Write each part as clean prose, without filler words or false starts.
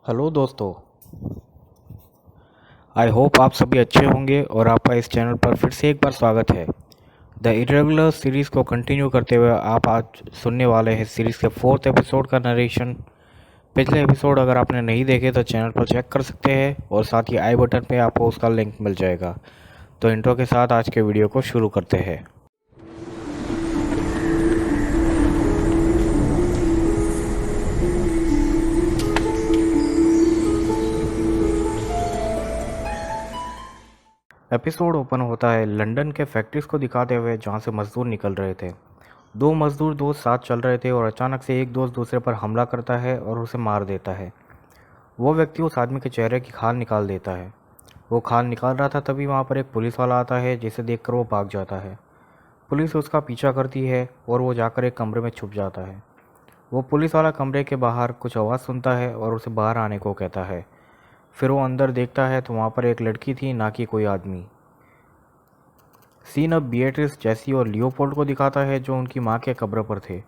Hello दोस्तों। I hope आप सभी अच्छे होंगे और आपका इस चैनल पर फिर से एक बार स्वागत है। द इरेगुलर सीरीज़ को कंटिन्यू करते हुए आप आज सुनने वाले हैं सीरीज़ के 4th एपिसोड का नरेशन। पिछले एपिसोड अगर आपने नहीं देखे तो चैनल पर चेक कर सकते हैं और साथ ही आई बटन पे आपको उसका लिंक मिल जाएगा। तो इंट्रो के साथ आज के वीडियो को शुरू करते हैं। एपिसोड ओपन होता है लंदन के फैक्ट्रीज को दिखाते हुए जहाँ से मजदूर निकल रहे थे। दो मजदूर दोस्त साथ चल रहे थे और अचानक से एक दोस्त दूसरे पर हमला करता है और उसे मार देता है। वो व्यक्ति उस आदमी के चेहरे की खाल निकाल देता है। वो खाल निकाल रहा था तभी वहाँ पर एक पुलिस वाला आता है जिसे देखकर वो भाग जाता है। पुलिस उसका पीछा करती है और वो जाकर एक कमरे में छुप जाता है। वो पुलिस वाला कमरे के बाहर कुछ आवाज़ सुनता है और उसे बाहर आने को कहता है। फिर वो अंदर देखता है तो वहाँ पर एक लड़की थी, ना कि कोई आदमी। सीन अब बिएट्रिस, जेसी और लियोपोल्ड को दिखाता है जो उनकी माँ के कब्र पर थे।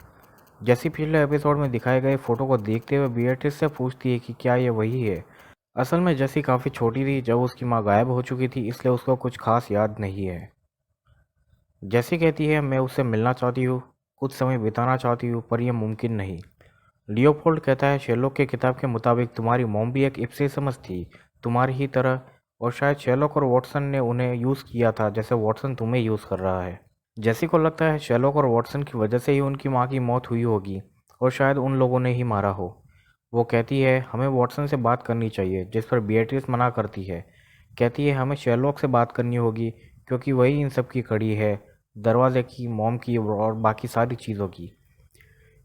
जेसी पिछले एपिसोड में दिखाए गए फोटो को देखते हुए बिएट्रिस से पूछती है कि क्या ये वही है। असल में जेसी काफ़ी छोटी थी जब उसकी माँ गायब हो चुकी थी, इसलिए उसको कुछ खास याद नहीं है। जेसी कहती है मैं उससे मिलना चाहती हूँ, कुछ समय बिताना चाहती हूँ, पर यह मुमकिन नहीं। लियोपोल्ड कहता है शेरलॉक के किताब के मुताबिक तुम्हारी मॉम भी एक इप्सिसमस थी, तुम्हारी ही तरह, और शायद शेरलॉक और वॉटसन ने उन्हें यूज़ किया था जैसे वॉटसन तुम्हें यूज़ कर रहा है। जेसी को लगता है शेरलॉक और वॉटसन की वजह से ही उनकी माँ की मौत हुई होगी और शायद उन लोगों ने ही मारा हो। वो कहती है हमें वॉटसन से बात करनी चाहिए, जिस पर बिएट्रिस मना करती है। कहती है हमें शेरलॉक से बात करनी होगी क्योंकि वही इन सब की कड़ी है, दरवाजे की, मॉम की और बाकी सारी चीज़ों की।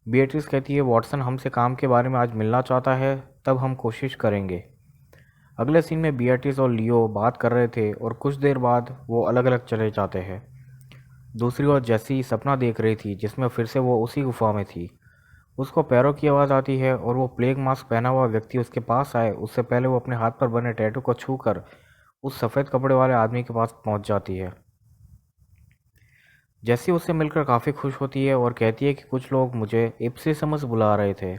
बिएट्रिस कहती है वॉटसन हमसे काम के बारे में आज मिलना चाहता है, तब हम कोशिश करेंगे। अगले सीन में बिएट्रिस और लियो बात कर रहे थे और कुछ देर बाद वो अलग अलग चले जाते हैं। दूसरी ओर जेसी सपना देख रही थी जिसमें फिर से वो उसी गुफा में थी। उसको पैरों की आवाज़ आती है और वो प्लेग मास्क पहना हुआ व्यक्ति उसके पास आए उससे पहले वो अपने हाथ पर बने टैटू को छूकर उस सफ़ेद कपड़े वाले आदमी के पास पहुंच जाती है। जेसी उससे मिलकर काफ़ी खुश होती है और कहती है कि कुछ लोग मुझे इप्सिसमस बुला रहे थे,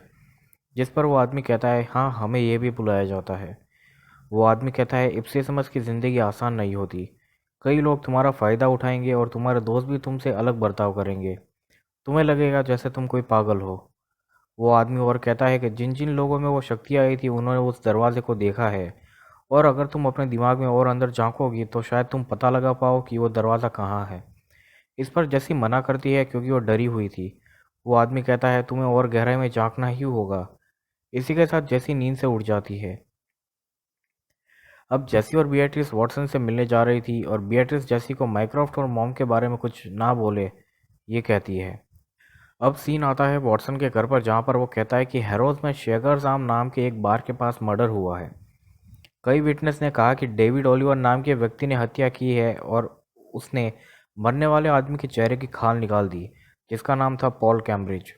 जिस पर वो आदमी कहता है हाँ, हमें ये भी बुलाया जाता है। वो आदमी कहता है इप्सिसमस की ज़िंदगी आसान नहीं होती, कई लोग तुम्हारा फ़ायदा उठाएंगे और तुम्हारे दोस्त भी तुमसे अलग बर्ताव करेंगे, तुम्हें लगेगा जैसे तुम कोई पागल हो। वो आदमी और कहता है कि जिन जिन लोगों में वो शक्ति आई थी उन्होंने उस दरवाजे को देखा है, और अगर तुम अपने दिमाग में और अंदर झांकोगी तो शायद तुम पता लगा पाओ कि वो दरवाज़ा कहाँ है। इस पर जैसी मना करती है क्योंकि वो डरी हुई थी। वो आदमी कहता है तुम्हें और गहराई में झांकना ही होगा। इसी के साथ जैसी नींद से उठ जाती है। अब जेसी और बिएट्रिस वॉटसन से मिलने जा रही थी और बिएट्रिस जेसी को माइक्रोफ्ट और मॉम के बारे में कुछ ना बोले, ये कहती है। अब सीन आता है वॉटसन के घर पर जहाँ पर वो कहता है कि हैरोज में शेगर्स आम नाम के एक बार के पास मर्डर हुआ है। कई विटनेस ने कहा कि डेविड ओलिवर नाम के व्यक्ति ने हत्या की है और उसने मरने वाले आदमी के चेहरे की खाल निकाल दी, जिसका नाम था पॉल कैम्ब्रिज।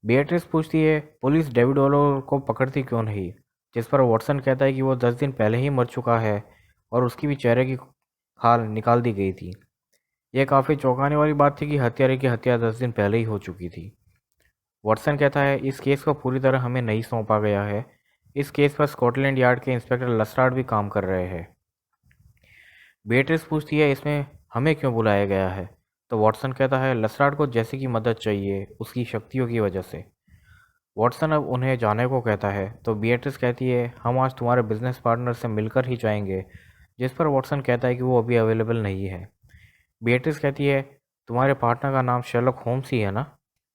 बिएट्रिस पूछती है पुलिस डेविड ओलिवर को पकड़ती क्यों नहीं, जिस पर वॉटसन कहता है कि वो 10 दिन पहले ही मर चुका है और उसकी भी चेहरे की खाल निकाल दी गई थी। यह काफ़ी चौंकाने वाली बात थी कि हत्यारे की हत्या 10 दिन पहले ही हो चुकी थी। वॉटसन कहता है इस केस को पूरी तरह हमें नहीं सौंपा गया है, इस केस पर स्कॉटलैंड यार्ड के इंस्पेक्टर लस्ट्राड भी काम कर रहे हैं। बेट्रिस पूछती है इसमें हमें क्यों बुलाया गया है, तो वॉटसन कहता है लस्ट्राड को जैसी की मदद चाहिए उसकी शक्तियों की वजह से। वॉटसन अब उन्हें जाने को कहता है तो बिएट्रिस कहती है हम आज तुम्हारे बिजनेस पार्टनर से मिलकर ही जाएंगे, जिस पर वॉटसन कहता है कि वो अभी अवेलेबल नहीं है। बिएट्रिस कहती है तुम्हारे पार्टनर का नाम शेरलॉक होम्स ही है ना,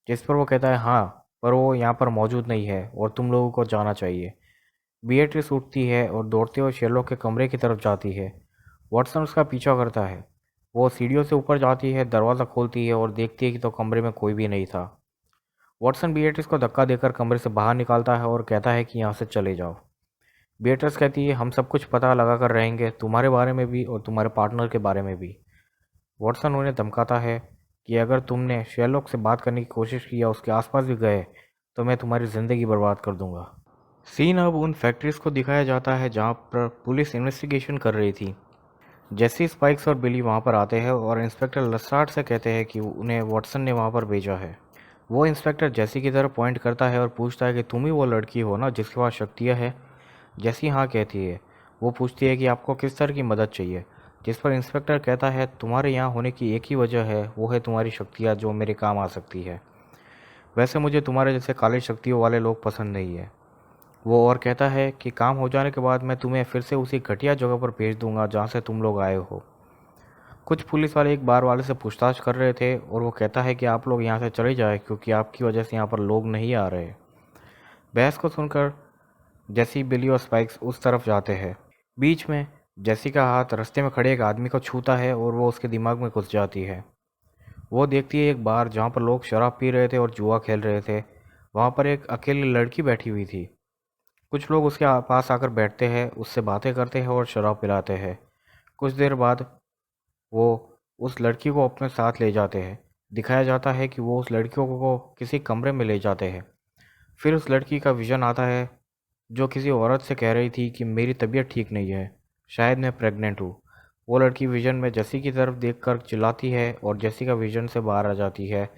जिस पर वो कहता है हाँ, पर वो यहाँ पर मौजूद नहीं है और तुम लोगों को जाना चाहिए। बिएट्रिस उठती है और दौड़ते हुए शेरलॉक के कमरे की तरफ जाती है। वॉटसन उसका पीछा करता है। वो सीढ़ियों से ऊपर जाती है, दरवाज़ा खोलती है और देखती है कि तो कमरे में कोई भी नहीं था। वॉटसन बिएट्रिस को धक्का देकर कमरे से बाहर निकालता है और कहता है कि यहाँ से चले जाओ। बिएट्रिस कहती है हम सब कुछ पता लगा कर रहेंगे, तुम्हारे बारे में भी और तुम्हारे पार्टनर के बारे में भी। वॉटसन उन्हें धमकाता है कि अगर तुमने शेरलॉक से बात करने की कोशिश की या उसके आसपास भी गए तो मैं तुम्हारी ज़िंदगी बर्बाद कर दूंगा। सीन अब उन फैक्ट्रीज को दिखाया जाता है जहाँ पर पुलिस इन्वेस्टिगेशन कर रही थी। जेसी, स्पाइक्स और बिली वहाँ पर आते हैं और इंस्पेक्टर लस्ट्राड से कहते हैं कि उन्हें वॉटसन ने वहाँ पर भेजा है। वो इंस्पेक्टर जेसी की तरफ पॉइंट करता है और पूछता है कि तुम ही वो लड़की हो ना जिसके पास शक्तियाँ है। जेसी हाँ कहती है। वो पूछती है कि आपको किस तरह की मदद चाहिए, जिस पर इंस्पेक्टर कहता है तुम्हारे यहाँ होने की एक ही वजह है, वो है तुम्हारी शक्तियाँ जो मेरे काम आ सकती है। वैसे मुझे तुम्हारे जैसे काली शक्तियों वाले लोग पसंद नहीं है। वो और कहता है कि काम हो जाने के बाद मैं तुम्हें फिर से उसी घटिया जगह पर भेज दूंगा जहाँ से तुम लोग आए हो। कुछ पुलिस वाले एक बार वाले से पूछताछ कर रहे थे और वो कहता है कि आप लोग यहाँ से चले जाए क्योंकि आपकी वजह से यहाँ पर लोग नहीं आ रहे। बहस को सुनकर जेसी, बिली और स्पाइक्स उस तरफ जाते हैं। बीच में जेसी का हाथ रास्ते में खड़े एक आदमी को छूता है और वो उसके दिमाग में घुस जाती है। वो देखती है एक बार जहाँ पर लोग शराब पी रहे थे और जुआ खेल रहे थे। वहाँ पर एक अकेली लड़की बैठी हुई थी। कुछ लोग उसके पास आकर बैठते हैं, उससे बातें करते हैं और शराब पिलाते हैं। कुछ देर बाद वो उस लड़की को अपने साथ ले जाते हैं। दिखाया जाता है कि वो उस लड़कियों को किसी कमरे में ले जाते हैं। फिर उस लड़की का विजन आता है जो किसी औरत से कह रही थी कि मेरी तबीयत ठीक नहीं है, शायद मैं प्रेग्नेंट हूँ। वो लड़की विजन में जेसी की तरफ देखकर चिल्लाती है और जेसी का विजन से बाहर आ जाती है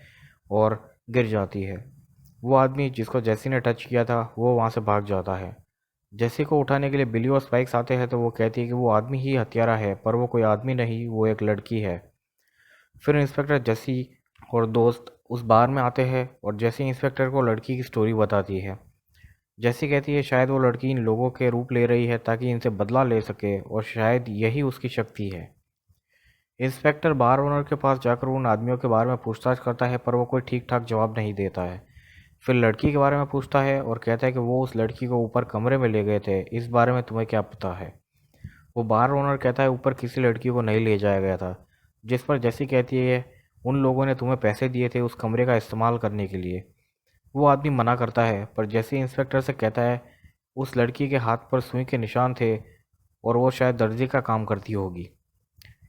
और गिर जाती है। वो आदमी जिसको जेसी ने टच किया था वो वहाँ से भाग जाता है। जेसी को उठाने के लिए बिली और स्पाइक्स आते हैं तो वो कहती है कि वो आदमी ही हत्यारा है, पर वो कोई आदमी नहीं, वो एक लड़की है। फिर इंस्पेक्टर जेसी और दोस्त उस बार में आते हैं और जेसी इंस्पेक्टर को लड़की की स्टोरी बताती है। जेसी कहती है शायद वो लड़की इन लोगों के रूप ले रही है ताकि इनसे बदला ले सके और शायद यही उसकी शक्ति है। इंस्पेक्टर बार ओनर के पास जाकर उन आदमियों के बारे में पूछताछ करता है पर वो कोई ठीक ठाक जवाब नहीं देता है। फिर लड़की के बारे में पूछता है और कहता है कि वो उस लड़की को ऊपर कमरे में ले गए थे, इस बारे में तुम्हें क्या पता है। वो बार ओनर कहता है ऊपर किसी लड़की को नहीं ले जाया गया था। जिस पर जेसी कहती है उन लोगों ने तुम्हें पैसे दिए थे उस कमरे का इस्तेमाल करने के लिए। वो आदमी मना करता है पर जेसी इंस्पेक्टर से कहता है उस लड़की के हाथ पर सुई के निशान थे और वो शायद दर्जी का काम करती होगी।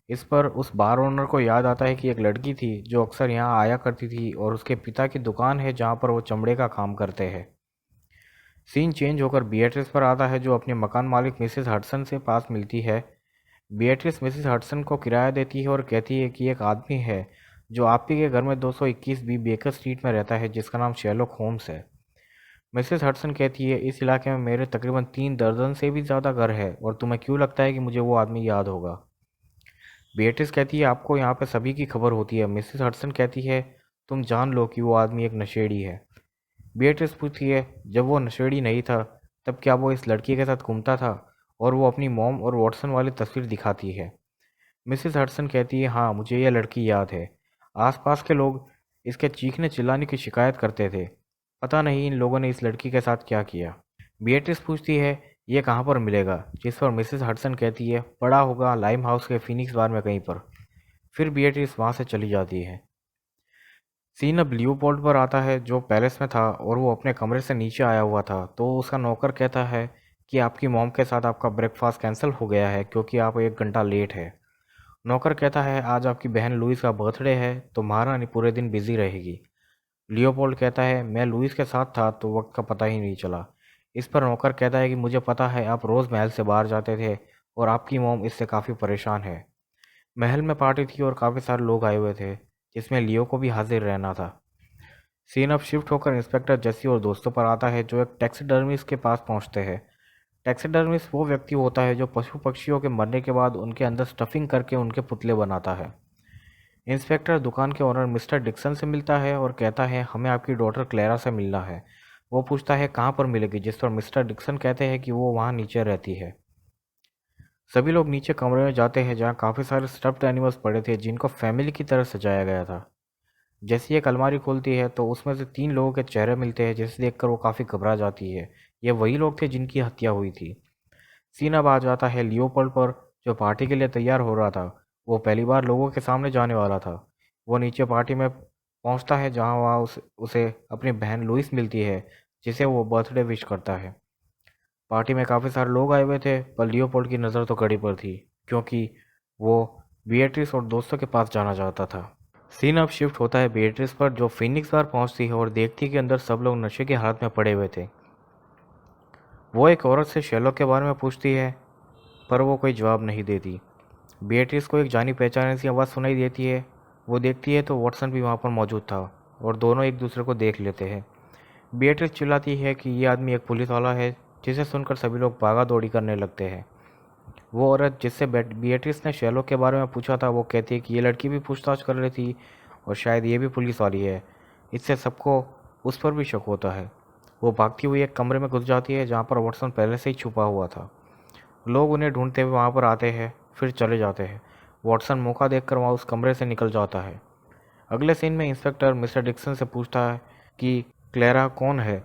इस पर उस बार ओनर को याद आता है कि एक लड़की थी जो अक्सर यहाँ आया करती थी और उसके पिता की दुकान है जहाँ पर वो चमड़े का काम करते हैं। सीन चेंज होकर बिएट्रिस पर आता है जो अपने मकान मालिक मिसेस हडसन से पास मिलती है। बिएट्रिस मिसेस हडसन को किराया देती है और कहती है कि एक आदमी है जो आप ही के घर में 221 बी बेकर स्ट्रीट में रहता है जिसका नाम शेरलॉक होम्स है। मिसेस हडसन कहती है इस इलाके में मेरे तकरीबन 3 दर्जन से भी ज़्यादा घर है और तुम्हें क्यों लगता है कि मुझे वो आदमी याद होगा। बिएट्रिस कहती है आपको यहाँ पे सभी की खबर होती है। मिसेस हडसन कहती है तुम जान लो कि वो आदमी एक नशेड़ी है। बिएट्रिस पूछती है जब वो नशेड़ी नहीं था तब क्या वो इस लड़की के साथ घूमता था, और वो अपनी मॉम और वॉटसन वाली तस्वीर दिखाती है। मिसेस हडसन कहती है हाँ मुझे यह लड़की याद है। आसपास के लोग इसके चीखने चिल्लाने की शिकायत करते थे। पता नहीं इन लोगों ने इस लड़की के साथ क्या किया। बिएट्रिस पूछती है ये कहाँ पर मिलेगा, जिस पर मिसेस हडसन कहती है पड़ा होगा लाइम हाउस के फिनिक्स बार में कहीं पर। फिर बिएट्रिस वहाँ से चली जाती है। सीन अब लियोपोल्ड पर आता है जो पैलेस में था और वो अपने कमरे से नीचे आया हुआ था तो उसका नौकर कहता है कि आपकी मॉम के साथ आपका ब्रेकफास्ट कैंसिल हो गया है क्योंकि आप 1 घंटा लेट है। नौकर कहता है आज आपकी बहन लुइस का बर्थडे है तो महारानी पूरे दिन बिजी रहेगी। लियोपोल्ड कहता है मैं लुइस के साथ था तो वक्त का पता ही नहीं चला। इस पर नौकर कहता है कि मुझे पता है आप रोज़ महल से बाहर जाते थे और आपकी मॉम इससे काफ़ी परेशान है। महल में पार्टी थी और काफ़ी सारे लोग आए हुए थे जिसमें लियो को भी हाजिर रहना था। सीन अब शिफ्ट होकर इंस्पेक्टर जेसी और दोस्तों पर आता है जो एक टैक्सीडर्मिस्ट के पास पहुंचते हैं। टैक्सीडर्मिस्ट वो व्यक्ति होता है जो पशु पक्षियों के मरने के बाद उनके अंदर स्टफिंग करके उनके पुतले बनाता है। इंस्पेक्टर दुकान के ओनर मिस्टर डिक्सन से मिलता है और कहता है हमें आपकी डॉटर क्लेरा से मिलना है। वो पूछता है कहाँ पर मिलेगी, जिस पर मिस्टर डिक्सन कहते हैं कि वो वहाँ नीचे रहती है। सभी लोग नीचे कमरे में जाते हैं जहाँ काफ़ी सारे स्टफ्ड एनिमल्स पड़े थे जिनको फैमिली की तरह सजाया गया था। जैसे एक अलमारी खोलती है तो उसमें से 3 लोगों के चेहरे मिलते हैं जिसे देखकर वो काफ़ी घबरा जाती है। ये वही लोग थे जिनकी हत्या हुई थी। सीन अब आ जाता है लियोपोल्ड पर जो पार्टी के लिए तैयार हो रहा था। वो पहली बार लोगों के सामने जाने वाला था। वो नीचे पार्टी में पहुंचता है जहां वहाँ उसे अपनी बहन लुइस मिलती है जिसे वो बर्थडे विश करता है। पार्टी में काफ़ी सारे लोग आए हुए थे पर लियोपोल्ड की नज़र तो कड़ी पर थी क्योंकि वो बिएट्रिस और दोस्तों के पास जाना चाहता था। सीन अब शिफ्ट होता है बिएट्रिस पर जो फिनिक्स बार पहुंचती है और देखती है कि अंदर सब लोग नशे के हाथ में पड़े हुए थे। वो एक औरत से शेरलॉक के बारे में पूछती है पर वो कोई जवाब नहीं देती। बिएट्रिस को एक जानी पहचानी सी आवाज़ सुनाई देती है। वो देखती है तो वॉटसन भी वहाँ पर मौजूद था। और दोनों एक दूसरे को देख लेते हैं। बीएट्रिस चिल्लाती है कि ये आदमी एक पुलिस वाला है, जिसे सुनकर सभी लोग भागा दौड़ी करने लगते हैं। वो औरत जिससे बीएट्रिस ने शेरलॉक के बारे में पूछा था, वो कहती है कि ये लड़की भी पूछताछ कर रही थी और शायद ये भी पुलिस वाली है। इससे सबको उस पर भी शक होता है। वो भागती हुई एक कमरे में घुस जाती है जहाँ पर वाटसन पहले से ही छुपा हुआ था। लोग उन्हें ढूंढते हुए वहाँ पर आते हैं, फिर चले जाते हैं। वाटसन मौका देखकर वहाँ उस कमरे से निकल जाता है। अगले सीन में इंस्पेक्टर मिस्टर डिक्सन से पूछता है कि क्लेरा कौन है,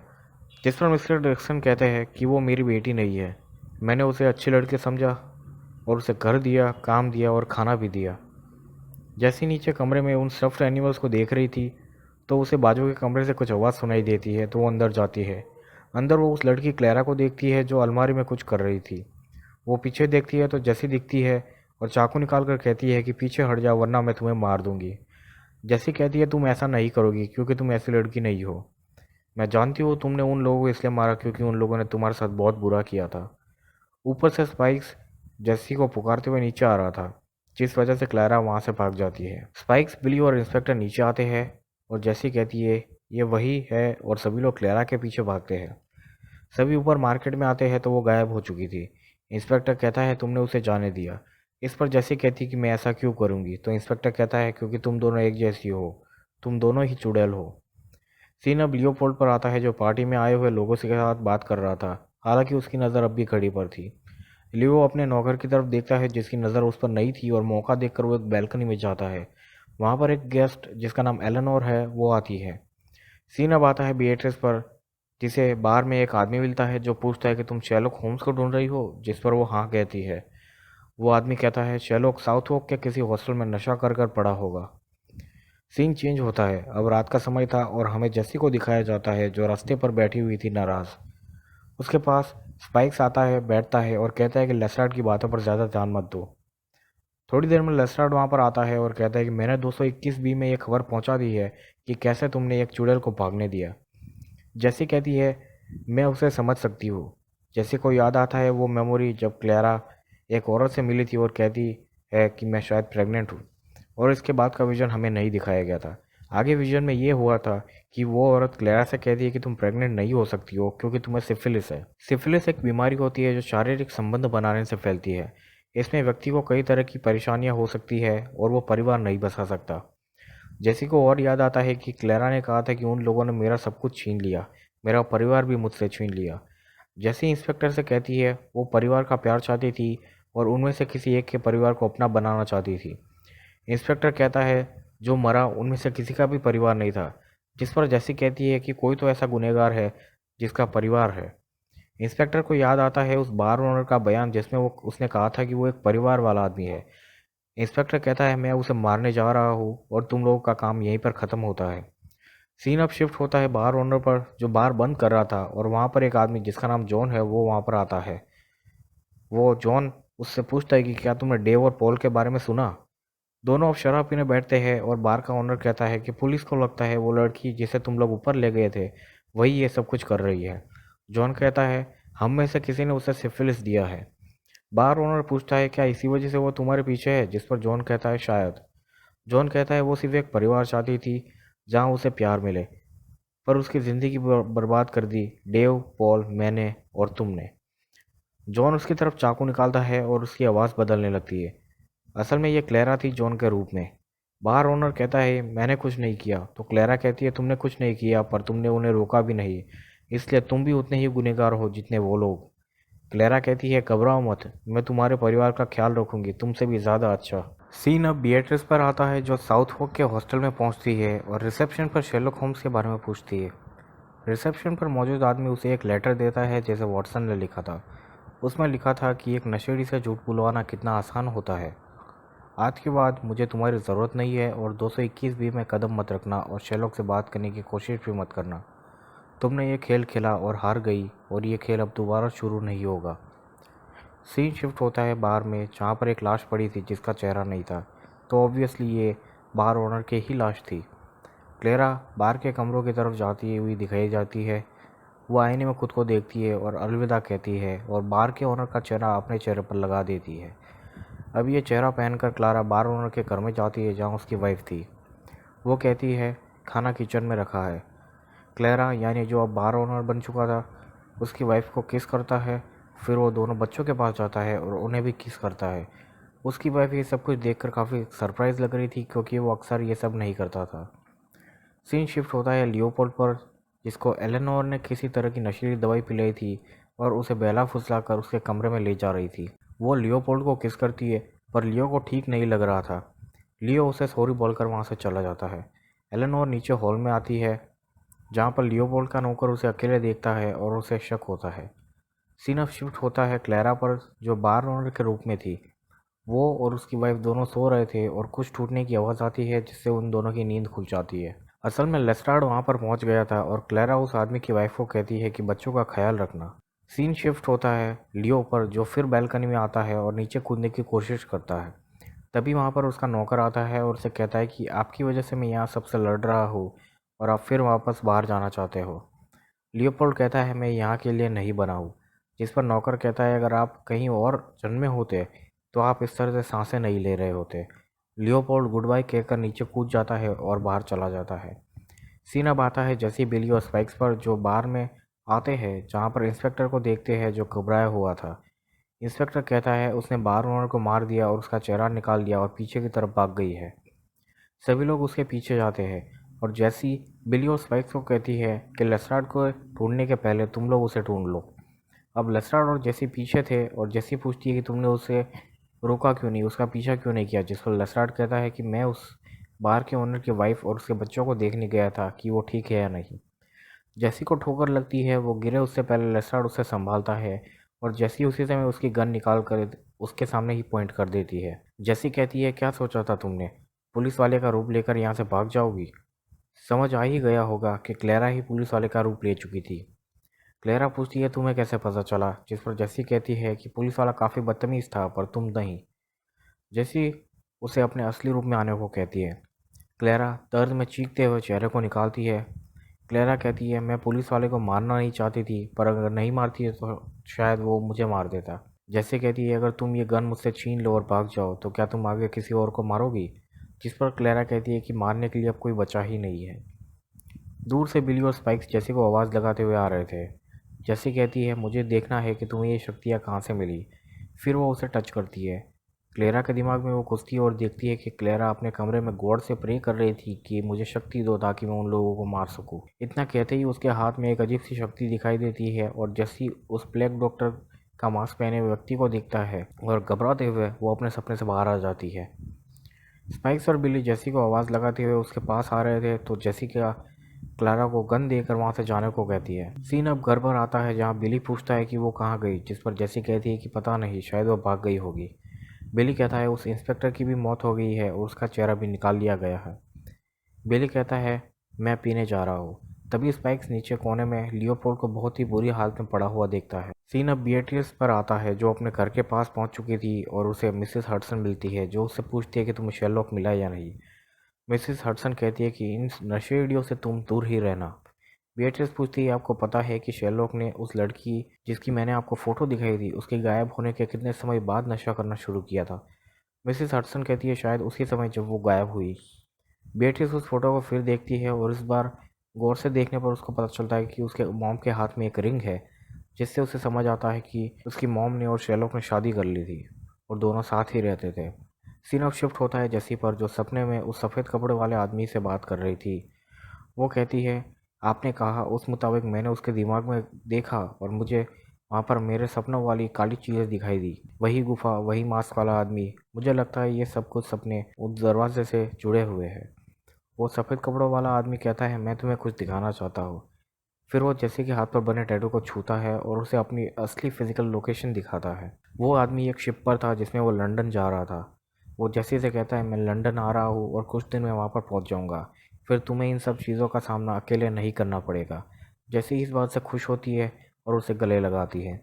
जिस पर मिस्टर डिक्सन कहते हैं कि वो मेरी बेटी नहीं है। मैंने उसे अच्छी लड़की समझा और उसे घर दिया, काम दिया और खाना भी दिया। जैसी नीचे कमरे में उन स्टफ्ड एनिमल्स को देख रही थी तो उसे बाजू के कमरे से कुछ आवाज़ सुनाई देती है, तो वो अंदर जाती है। अंदर वो उस लड़की क्लेरा को देखती है जो अलमारी में कुछ कर रही थी। वो पीछे देखती है तो जैसी दिखती है और चाकू निकाल कर कहती है कि पीछे हट जाओ वरना मैं तुम्हें मार दूंगी। जैसी कहती है तुम ऐसा नहीं करोगी क्योंकि तुम ऐसी लड़की नहीं हो। मैं जानती हूँ तुमने उन लोगों को इसलिए मारा क्योंकि उन लोगों ने तुम्हारे साथ बहुत बुरा किया था। ऊपर से स्पाइक्स जेसी को पुकारते हुए नीचे आ रहा था, जिस वजह से क्लारा वहाँ से भाग जाती है। स्पाइक्स, बिली और इंस्पेक्टर नीचे आते हैं और जेसी कहती है ये वही है और सभी लोग क्लारा के पीछे भागते हैं। सभी ऊपर मार्केट में आते हैं तो वो गायब हो चुकी थी। इंस्पेक्टर कहता है तुमने उसे जाने दिया। इस पर जेसी कहती कि मैं ऐसा क्यों करूँगी, तो इंस्पेक्टर कहता है क्योंकि तुम दोनों एक जैसी हो, तुम दोनों ही चुड़ैल हो। सीन अब लियोपोल्ड पर आता है जो पार्टी में आए हुए लोगों के साथ बात कर रहा था, हालांकि उसकी नज़र अब भी घड़ी पर थी। लियो अपने नौकर की तरफ देखता है जिसकी नज़र उस पर नहीं थी और मौका देखकर वो एक बैल्कनी में जाता है। वहाँ पर एक गेस्ट जिसका नाम एलेनोर है वो आती है। सीन अब आता है बीएट्रिस पर, जिसे बार में एक आदमी मिलता है जो पूछता है कि तुम शेरलॉक होम्स को ढूंढ रही हो, जिस पर वो हाँ कहती है। वो आदमी कहता है शेरलॉक साउथवॉक के किसी हॉस्टल में नशा कर कर पड़ा होगा। सीन चेंज होता है, अब रात का समय था और हमें जेसी को दिखाया जाता है जो रास्ते पर बैठी हुई थी नाराज़। उसके पास स्पाइक्स आता है, बैठता है और कहता है कि लेस्ट्राड की बातों पर ज़्यादा ध्यान मत दो। थोड़ी देर में लेस्ट्राड वहाँ पर आता है और कहता है कि मैंने 221 बी में ये खबर पहुँचा दी है कि कैसे तुमने एक चुड़ैल को भागने दिया। जैसी कहती है मैं उसे समझ सकती हूँ। जैसे को याद आता है वो मेमोरी जब क्लेरा एक औरत से मिली थी और कहती है कि मैं शायद प्रेग्नेंट हूँ, और इसके बाद का विजन हमें नहीं दिखाया गया था। आगे विजन में ये हुआ था कि वो औरत क्लेरा से कहती है कि तुम प्रेग्नेंट नहीं हो सकती हो क्योंकि तुम्हें सिफिलिस है। सिफिलिस एक बीमारी होती है जो शारीरिक संबंध बनाने से फैलती है। इसमें व्यक्ति को कई तरह की परेशानियां हो सकती है और वो परिवार नहीं बसा सकता। जैसी को और याद आता है कि क्लेरा ने कहा था कि उन लोगों ने मेरा सब कुछ छीन लिया, मेरा परिवार भी मुझसे छीन लिया। जैसे इंस्पेक्टर से कहती है वो परिवार का प्यार चाहती थी और उनमें से किसी एक के परिवार को अपना बनाना चाहती थी। इंस्पेक्टर कहता है जो मरा उनमें से किसी का भी परिवार नहीं था, जिस पर जैसी कहती है कि कोई तो ऐसा गुनहगार है जिसका परिवार है। इंस्पेक्टर को याद आता है उस बार ओनर का बयान जिसमें वो उसने कहा था कि वो एक परिवार वाला आदमी है। इंस्पेक्टर कहता है मैं उसे मारने जा रहा हूँ और तुम लोगों का काम यहीं पर ख़त्म होता है। सीन अब शिफ्ट होता है बार ओनर पर जो बार बंद कर रहा था, और वहाँ पर एक आदमी जिसका नाम जॉन है वो वहाँ पर आता है। वो जॉन उससे पूछता है कि क्या तुमने डेव और पॉल के बारे में सुना। दोनों अब शराब पीने बैठते हैं और बार का ओनर कहता है कि पुलिस को लगता है वो लड़की जिसे तुम लोग ऊपर ले गए थे वही ये सब कुछ कर रही है। जॉन कहता है हम में से किसी ने उसे सिफिलिस दिया है। बार ओनर पूछता है क्या इसी वजह से वो तुम्हारे पीछे है, जिस पर जॉन कहता है शायद। जॉन कहता है वो सिर्फ एक परिवार चाहती थी जहाँ उसे प्यार मिले, पर उसकी ज़िंदगी बर्बाद कर दी डेव, पॉल, मैंने और तुमने। जॉन उसकी तरफ चाकू निकालता है और उसकी आवाज़ बदलने लगती है। असल में ये क्लेरा थी जॉन के रूप में। बार ओनर कहता है मैंने कुछ नहीं किया, तो क्लेरा कहती है तुमने कुछ नहीं किया पर तुमने उन्हें रोका भी नहीं, इसलिए तुम भी उतने ही गुनहगार हो जितने वो लोग। क्लेरा कहती है घबराओ मत, मैं तुम्हारे परिवार का ख्याल रखूंगी तुमसे भी ज़्यादा अच्छा। सीन अब बीएट्रिस पर आता है जो साउथवॉक के हॉस्टल में पहुंचती है और रिसेप्शन पर शेरलॉक होम्स के बारे में पूछती है। रिसेप्शन पर मौजूद आदमी उसे एक लेटर देता है जैसे वाटसन ने लिखा था। उसमें लिखा था कि एक नशेड़ी से झूठ बुलवाना कितना आसान होता है। आज के बाद मुझे तुम्हारी ज़रूरत नहीं है और 221 बी में कदम मत रखना और शेरलॉक से बात करने की कोशिश भी मत करना। तुमने ये खेल खेला और हार गई और ये खेल अब दोबारा शुरू नहीं होगा। सीन शिफ्ट होता है बार में जहाँ पर एक लाश पड़ी थी जिसका चेहरा नहीं था, तो ऑब्वियसली ये बार ओनर की ही लाश थी। क्लेरा बार के कमरों की तरफ जाती हुई दिखाई जाती है। वो आईने में खुद को देखती है और अलविदा कहती है और बार के ओनर का चेहरा अपने चेहरे पर लगा देती है। अब ये चेहरा पहनकर क्लारा बार ओनर के घर में जाती है जहाँ उसकी वाइफ थी। वो कहती है खाना किचन में रखा है। क्लेरा यानी जो अब बार ओनर बन चुका था, उसकी वाइफ को किस करता है। फिर वो दोनों बच्चों के पास जाता है और उन्हें भी किस करता है। उसकी वाइफ ये सब कुछ देखकर काफ़ी सरप्राइज़ लग रही थी, क्योंकि वो अक्सर ये सब नहीं करता था। सीन शिफ्ट होता है लियोपोल्ड पर, जिसको एलेनोर ने किसी तरह की नशीली दवाई पिलाई थी और उसे बहला फुसला कर उसके कमरे में ले जा रही थी। वो लियोपोल्ड को किस करती है, पर लियो को ठीक नहीं लग रहा था। लियो उसे सॉरी बोलकर वहाँ से चला जाता है। एलेनोर नीचे हॉल में आती है, जहाँ पर लियोपोल्ड का नौकर उसे अकेले देखता है और उसे शक होता है। सीन अब शिफ्ट होता है क्लेरा पर, जो बार ओनर के रूप में थी। वो और उसकी वाइफ दोनों सो रहे थे और कुछ टूटने की आवाज़ आती है, जिससे उन दोनों की नींद खुल जाती है। असल में लेस्ट्राड वहाँ पर पहुँच गया था और क्लेरा उस आदमी की वाइफ को कहती है कि बच्चों का ख्याल रखना। सीन शिफ्ट होता है लियो पर, जो फिर बैल्कनी में आता है और नीचे कूदने की कोशिश करता है। तभी वहाँ पर उसका नौकर आता है और उसे कहता है कि आपकी वजह से मैं यहाँ सबसे लड़ रहा हूँ और आप फिर वापस बाहर जाना चाहते हो। लियोपोल्ड कहता है मैं यहाँ के लिए नहीं बना हूँ, जिस पर नौकर कहता है अगर आप कहीं और जन्मे होते तो आप इस तरह से सांसें नहीं ले रहे होते। लियोपोल्ड गुड बाय कहकर नीचे कूद जाता है और बाहर चला जाता है। सीन अब आता है जैसी, बिली और स्पाइक्स पर, जो बार में आते हैं, जहाँ पर इंस्पेक्टर को देखते हैं जो घबराया हुआ था। इंस्पेक्टर कहता है उसने बार ओनर को मार दिया और उसका चेहरा निकाल दिया और पीछे की तरफ भाग गई है। सभी लोग उसके पीछे जाते हैं और जैसी बिली और स्पाइक्स को कहती है कि लेस्ट्राड को ढूंढने के पहले तुम लोग उसे ढूंढ लो। अब लेस्ट्राड और जैसी पीछे थे और जैसी पूछती है कि तुमने उसे रोका क्यों नहीं, उसका पीछा क्यों नहीं किया, जिस पर लेस्ट्राड कहता है कि मैं उस बार के ओनर की वाइफ और उसके बच्चों को देखने गया था कि वो ठीक है या नहीं। जैसी को ठोकर लगती है, वो गिरे उससे पहले लेस्ट्राड उसे संभालता है और जैसी उसी समय उसकी गन निकाल कर उसके सामने ही पॉइंट कर देती है। जैसी कहती है क्या सोचा था तुमने, पुलिस वाले का रूप लेकर यहाँ से भाग जाओगी। समझ आ ही गया होगा कि क्लेरा ही पुलिस वाले का रूप ले चुकी थी। क्लेरा पूछती है तुम्हें कैसे पता चला, जिस पर जैसी कहती है कि पुलिस वाला काफ़ी बदतमीज़ था पर तुम नहीं। जैसी उसे अपने असली रूप में आने को कहती है। क्लेरा दर्द में चीखते हुए चेहरे को निकालती है। क्लेरा कहती है मैं पुलिस वाले को मारना नहीं चाहती थी, पर अगर नहीं मारती है तो शायद वो मुझे मार देता। जैसे कहती है अगर तुम ये गन मुझसे छीन लो और भाग जाओ तो क्या तुम आगे किसी और को मारोगी, जिस पर क्लेरा कहती है कि मारने के लिए अब कोई बचा ही नहीं है। दूर से बिली और स्पाइक्स जैसी को आवाज़ लगाते हुए आ रहे थे। जैसी कहती है मुझे देखना है कि तुम्हें ये शक्तियाँ कहाँ से मिली। फिर वो उसे टच करती है। क्लेरा के दिमाग में वो घुसती है और देखती है कि क्लेरा अपने कमरे में गॉड से प्रे कर रही थी कि मुझे शक्ति दो ताकि मैं उन लोगों को मार सकूं। इतना कहते ही उसके हाथ में एक अजीब सी शक्ति दिखाई देती है और जैसी उस ब्लैक डॉक्टर का मास्क पहने हुए व्यक्ति को दिखता है और घबराते हुए वो अपने सपने से बाहर आ जाती है। स्पाइक्स और बिली जैसी को आवाज़ लगाते हुए उसके पास आ रहे थे तो जैसी का क्लारा को गन देकर वहाँ से जाने को कहती है। सीन अब घर पर आता है, जहाँ बिली पूछता है कि वो कहाँ गई, जिस पर जैसी कहती है कि पता नहीं, शायद वो भाग गई होगी। बिली कहता है उस इंस्पेक्टर की भी मौत हो गई है और उसका चेहरा भी निकाल लिया गया है। बिली कहता है मैं पीने जा रहा हूँ। तभी स्पाइक्स नीचे कोने में लियोपोल्ड को बहुत ही बुरी हालत में पड़ा हुआ देखता है। सीन अब बिएट्रिस पर आता है, जो अपने घर के पास पहुंच चुकी थी और उसे मिसेस हडसन मिलती है, जो उससे पूछती है कि तुम्हें शेरलॉक मिला या नहीं। मिसेस हडसन कहती है कि इन नशेड़ियों से तुम दूर ही रहना। बिएट्रिस पूछती है आपको पता है कि शेरलॉक ने उस लड़की जिसकी मैंने आपको फ़ोटो दिखाई थी उसके गायब होने के कितने समय बाद नशा करना शुरू किया था। मिसेस हडसन कहती है शायद उसी समय जब वो गायब हुई। बिएट्रिस उस फोटो को फिर देखती है और इस बार गौर से देखने पर उसको पता चलता है कि उसके मॉम के हाथ में एक रिंग है, जिससे उसे समझ आता है कि उसकी मॉम ने और शेरलॉक ने शादी कर ली थी और दोनों साथ ही रहते थे। सीन अब शिफ्ट होता है जैसी पर, जो सपने में उस सफ़ेद कपड़े वाले आदमी से बात कर रही थी। वो कहती है आपने कहा उस मुताबिक मैंने उसके दिमाग में देखा और मुझे वहाँ पर मेरे सपनों वाली काली चीज़ें दिखाई दी, वही गुफा, वही मास्क वाला आदमी। मुझे लगता है ये सब कुछ सपने उस दरवाजे से जुड़े हुए हैं। वो सफ़ेद कपड़ों वाला आदमी कहता है मैं तुम्हें कुछ दिखाना चाहता हूँ। फिर वो जैसे के हाथ पर बने टैटू को छूता है और उसे अपनी असली फिजिकल लोकेशन दिखाता है। वो आदमी एक शिप पर था जिसमें वो लंदन जा रहा था। वो जैसे से कहता है मैं लंदन आ रहा हूँ और कुछ दिन में वहाँ पर पहुँच जाऊँगा, फिर तुम्हें इन सब चीज़ों का सामना अकेले नहीं करना पड़ेगा। जैसे इस बात से खुश होती है और उसे गले लगाती है।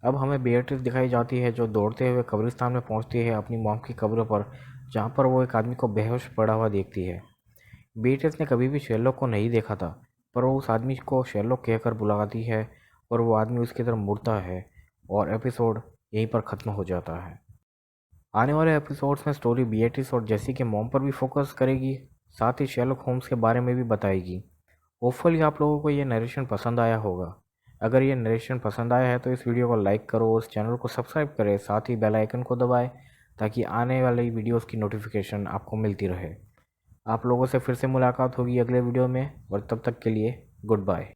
अब हमें बेatrice दिखाई जाती है, जो दौड़ते हुए कब्रिस्तान में पहुँचती है अपनी मॉम की कब्र पर, जहाँ पर वो एक आदमी को बेहोश पड़ा हुआ देखती है। बेatrice ने कभी भी शेरलॉक को नहीं देखा था, पर वो उस आदमी को शेरलॉक कहकर बुलाती है और वो आदमी उसकी तरफ मुड़ता है और एपिसोड यहीं पर ख़त्म हो जाता है। आने वाले एपिसोड्स में स्टोरी बेatrice और जेसी के मॉम पर भी फोकस करेगी। साथ ही शेरलॉक होम्स के बारे में भी बताएगी। होपफुली आप लोगों को ये नरेशन पसंद आया होगा। अगर ये नरेशन पसंद आया है तो इस वीडियो को लाइक करो और इस चैनल को सब्सक्राइब करें, साथ ही बेल आइकन को दबाएं ताकि आने वाली वीडियोस की नोटिफिकेशन आपको मिलती रहे। आप लोगों से फिर से मुलाकात होगी अगले वीडियो में, और तब तक के लिए गुड बाय।